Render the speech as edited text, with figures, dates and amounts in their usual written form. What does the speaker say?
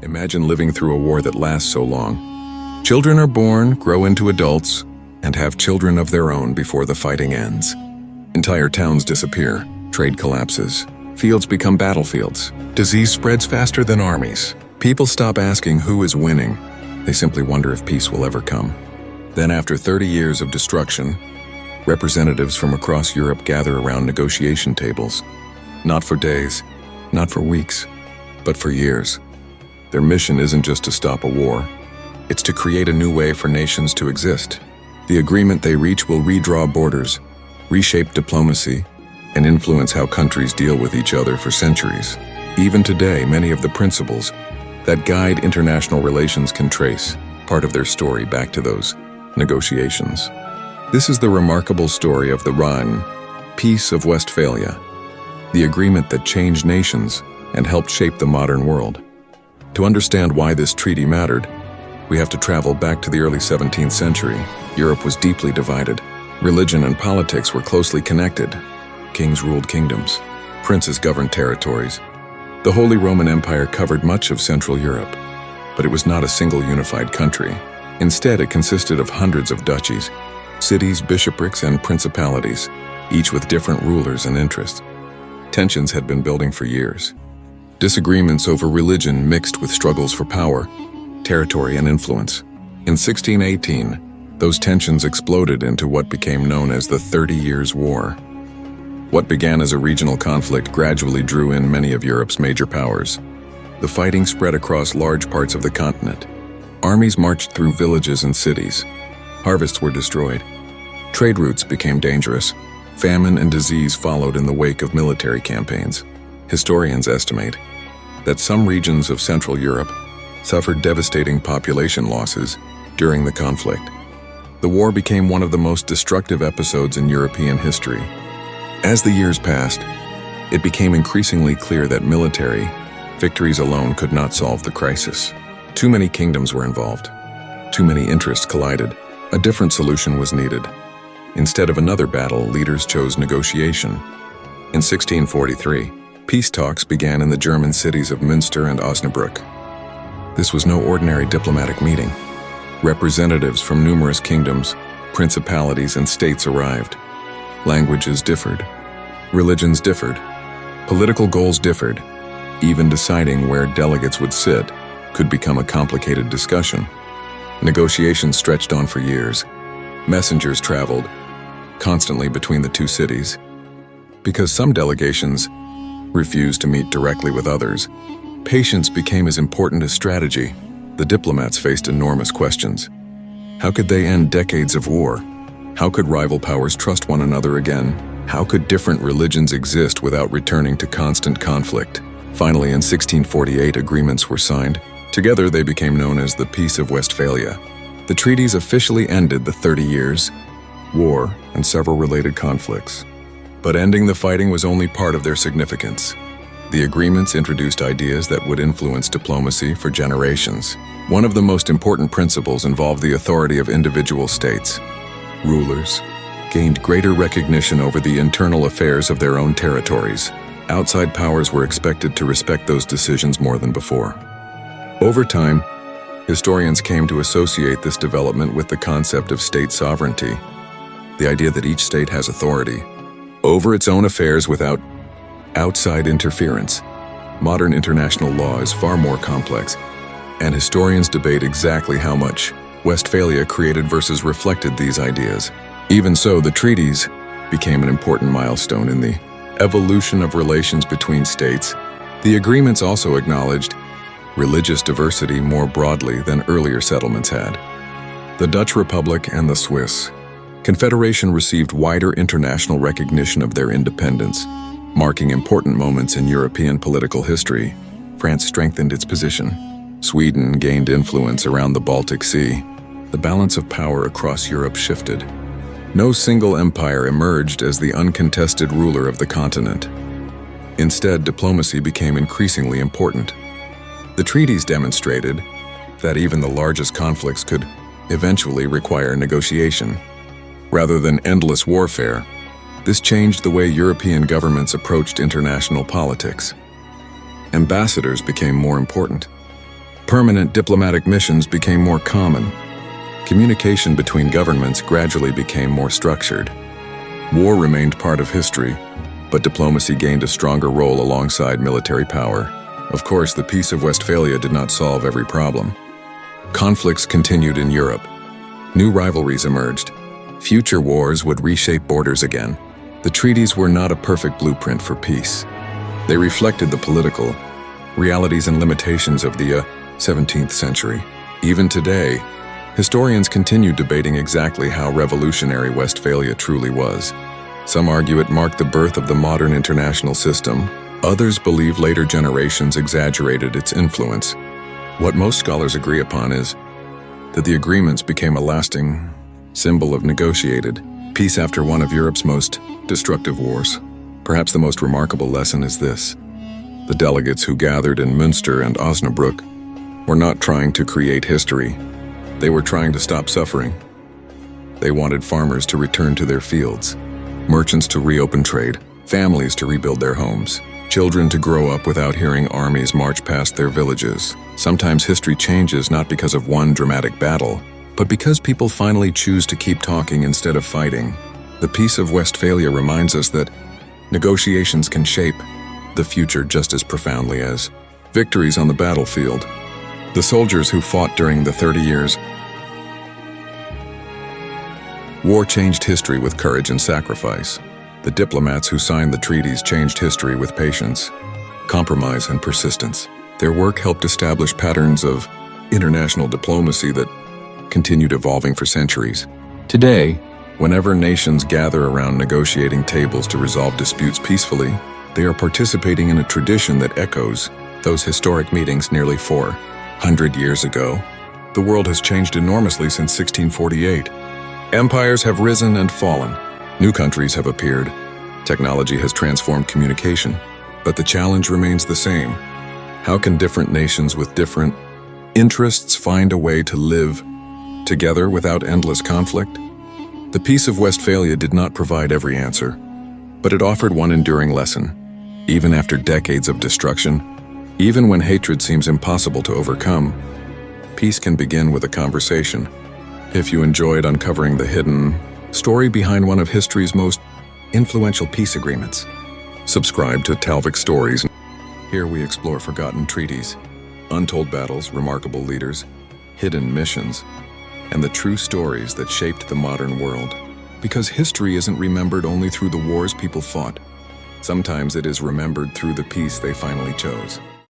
Imagine living through a war that lasts so long. Children are born, grow into adults, and have children of their own before the fighting ends. Entire towns disappear, trade collapses, fields become battlefields, disease spreads faster than armies. People stop asking who is winning. They simply wonder if peace will ever come. Then after 30 years of destruction, representatives from across Europe gather around negotiation tables. Not for days, not for weeks, but for years. Their mission isn't just to stop a war. It's to create a new way for nations to exist. The agreement they reach will redraw borders, reshape diplomacy, and influence how countries deal with each other for centuries. Even today, many of the principles that guide international relations can trace part of their story back to those negotiations. This is the remarkable story of the Rhine Peace of Westphalia, the agreement that changed nations and helped shape the modern world. To understand why this treaty mattered, we have to travel back to the early 17th century. Europe was deeply divided. Religion and politics were closely connected. Kings ruled kingdoms. Princes governed territories. The Holy Roman Empire covered much of Central Europe, but it was not a single unified country. Instead, it consisted of hundreds of duchies, cities, bishoprics, and principalities, each with different rulers and interests. Tensions had been building for years. Disagreements over religion mixed with struggles for power, territory, and influence. In 1618, those tensions exploded into what became known as the 30 Years' War. What began as a regional conflict gradually drew in many of Europe's major powers. The fighting spread across large parts of the continent. Armies marched through villages and cities. Harvests were destroyed. Trade routes became dangerous. Famine and disease followed in the wake of military campaigns. Historians estimate that some regions of Central Europe suffered devastating population losses during the conflict. The war became one of the most destructive episodes in European history. As the years passed, it became increasingly clear that military victories alone could not solve the crisis. Too many kingdoms were involved. Too many interests collided. A different solution was needed. Instead of another battle, leaders chose negotiation. In 1643, peace talks began in the German cities of Münster and Osnabrück. This was no ordinary diplomatic meeting. Representatives from numerous kingdoms, principalities, and states arrived. Languages differed. Religions differed. Political goals differed. Even deciding where delegates would sit could become a complicated discussion. Negotiations stretched on for years. Messengers traveled constantly between the two cities. Because some delegations refused to meet directly with others, patience became as important as strategy. The diplomats faced enormous questions. How could they end decades of war? How could rival powers trust one another again? How could different religions exist without returning to constant conflict? Finally, in 1648, agreements were signed. Together, they became known as the Peace of Westphalia. The treaties officially ended the 30 Years' War and several related conflicts. But ending the fighting was only part of their significance. The agreements introduced ideas that would influence diplomacy for generations. One of the most important principles involved the authority of individual states. Rulers gained greater recognition over the internal affairs of their own territories. Outside powers were expected to respect those decisions more than before. Over time, historians came to associate this development with the concept of state sovereignty, the idea that each state has authority over its own affairs without outside interference. Modern international law is far more complex, and historians debate exactly how much Westphalia created versus reflected these ideas. Even so, the treaties became an important milestone in the evolution of relations between states. The agreements also acknowledged religious diversity more broadly than earlier settlements had. The Dutch Republic and the Swiss Confederation received wider international recognition of their independence, marking important moments in European political history. France strengthened its position. Sweden gained influence around the Baltic Sea. The balance of power across Europe shifted. No single empire emerged as the uncontested ruler of the continent. Instead, diplomacy became increasingly important. The treaties demonstrated that even the largest conflicts could eventually require negotiation. Rather than endless warfare, this changed the way European governments approached international politics. Ambassadors became more important. Permanent diplomatic missions became more common. Communication between governments gradually became more structured. War remained part of history, but diplomacy gained a stronger role alongside military power. Of course, the Peace of Westphalia did not solve every problem. Conflicts continued in Europe. New rivalries emerged. Future wars would reshape borders again. The treaties were not a perfect blueprint for peace. They reflected the political realities and limitations of the 17th century. Even today, historians continue debating exactly how revolutionary Westphalia truly was. Some argue it marked the birth of the modern international system. Others believe later generations exaggerated its influence. What most scholars agree upon is that the agreements became a lasting symbol of negotiated peace after one of Europe's most destructive wars. Perhaps the most remarkable lesson is this: the delegates who gathered in Münster and Osnabrück were not trying to create history. They were trying to stop suffering. They wanted farmers to return to their fields, merchants to reopen trade, families to rebuild their homes, children to grow up without hearing armies march past their villages. Sometimes history changes not because of one dramatic battle, but because people finally choose to keep talking instead of fighting. The Peace of Westphalia reminds us that negotiations can shape the future just as profoundly as victories on the battlefield. The soldiers who fought during the 30 Years' War changed history with courage and sacrifice. The diplomats who signed the treaties changed history with patience, compromise, and persistence. Their work helped establish patterns of international diplomacy that continued evolving for centuries. Today, whenever nations gather around negotiating tables to resolve disputes peacefully, they are participating in a tradition that echoes those historic meetings nearly 400 years ago. The world has changed enormously since 1648. Empires have risen and fallen. New countries have appeared. Technology has transformed communication. But the challenge remains the same. How can different nations with different interests find a way to live together without endless conflict? The Peace of Westphalia did not provide every answer, but it offered one enduring lesson. Even after decades of destruction, even when hatred seems impossible to overcome, peace can begin with a conversation. If you enjoyed uncovering the hidden story behind one of history's most influential peace agreements, subscribe to TalvixStories. Here we explore forgotten treaties, untold battles, remarkable leaders, hidden missions, and the true stories that shaped the modern world. Because history isn't remembered only through the wars people fought. Sometimes it is remembered through the peace they finally chose.